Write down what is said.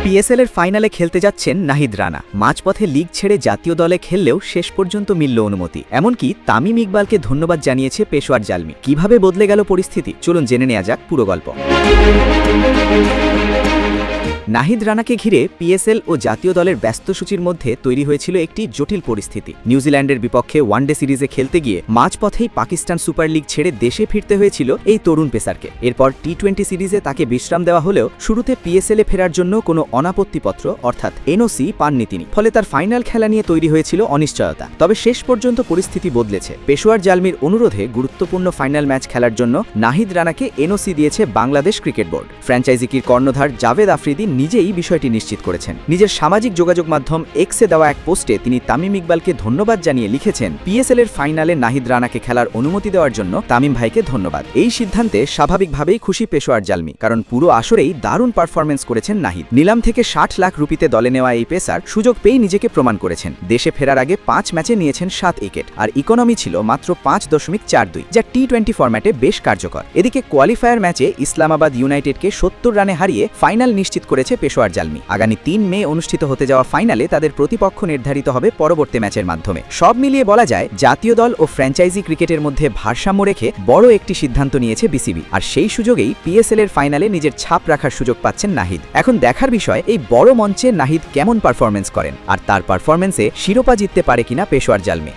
PSL এর ফাইনালে খেলতে যাচ্ছেন নাহিদ রানা। মাঝপথে লিগ ছেড়ে জাতীয় দলে খেললেও শেষ পর্যন্ত মিলল অনুমতি। এমনকি তামিম ইকবালকে ধন্যবাদ জানিয়েছে পেশোয়ার জালমি। কিভাবে বদলে গেল পরিস্থিতি, চলুন জেনে নেওয়া যাক পুরো গল্প। নাহিদ রানাকে ঘিরে পিএসএল ও জাতীয় দলের ব্যস্ত সূচির মধ্যে তৈরি হয়েছিল একটি জটিল পরিস্থিতি। নিউজিল্যান্ডের বিপক্ষে ওয়ানডে সিরিজে খেলতে গিয়ে মাঝপথেই পাকিস্তান সুপার লিগ ছেড়ে দেশে ফিরতে হয়েছিল এই তরুণ পেসারকে। এরপর টি-20 সিরিজে তাকে বিশ্রাম দেওয়া হলেও শুরুতে পিএসএলে ফেরার জন্য কোনো অনাপত্তিপত্র অর্থাৎ এনওসি পাননি তিনি। ফলে তার ফাইনাল খেলা নিয়ে তৈরি হয়েছিল অনিশ্চয়তা। তবে শেষ পর্যন্ত পরিস্থিতি বদলেছে। পেশোয়ার জালমির অনুরোধে গুরুত্বপূর্ণ ফাইনাল ম্যাচ খেলার জন্য নাহিদ রানাকে এনওসি দিয়েছে বাংলাদেশ ক্রিকেট বোর্ড। ফ্র্যাঞ্চাইজিকির কর্ণধার জাভেদ আফ্রিদি নিজেই বিষয়টি নিশ্চিত করেছেন। নিজের সামাজিক যোগাযোগ মাধ্যম এক্সে দেওয়া এক পোস্টে তিনি তামিম ইকবালকে ধন্যবাদ জানিয়ে লিখেছেন, পিএসএল এর ফাইনালে নাহিদ রানাকে খেলার অনুমতি দেওয়ার জন্য তামিম ভাইকে ধন্যবাদ। এই সিদ্ধান্তে স্বাভাবিকভাবেই খুশি পেশোয়ার জালমি, কারণ পুরো আসরেই দারুণ পারফরমেন্স করেছেন নাহিদ। নিলাম থেকে 60 লাখ রুপিতে দলে নেওয়া এই পেসার সুযোগ পেয়েই নিজেকে প্রমাণ করেছেন। দেশে ফেরার আগে 5 ম্যাচে নিয়েছেন 7 উইকেট, আর ইকোনমি ছিল মাত্র 5.42, যা টি-20 ফরম্যাটে বেশ কার্যকর। এদিকে কোয়ালিফায়ার ম্যাচে ইসলামাবাদ ইউনাইটেডকে 70 রানে হারিয়ে ফাইনাল নিশ্চিত করেছে পেশোয়ার জালমি। আগামী 3 মে অনুষ্ঠিত হতে যাওয়া ফাইনালে তাদের প্রতিপক্ষ নির্ধারিত হবে পরবর্তী ম্যাচের মাধ্যমে। সব মিলিয়ে বলা যায়, জাতীয় দল ও ফ্র্যাঞ্চাইজি ক্রিকেটের মধ্যে ভারসাম্য রেখে বড় একটি সিদ্ধান্ত নিয়েছে বিসিবি। আর সেই সুযোগেই পিএসএল এর ফাইনালে নিজের ছাপ রাখার সুযোগ পাচ্ছেন নাহিদ। এখন দেখার বিষয়, এই বড় মঞ্চে নাহিদ কেমন পারফরমেন্স করেন আর তার পারফরমেন্সে শিরোপা জিততে পারে কিনা পেশোয়ার জালমি।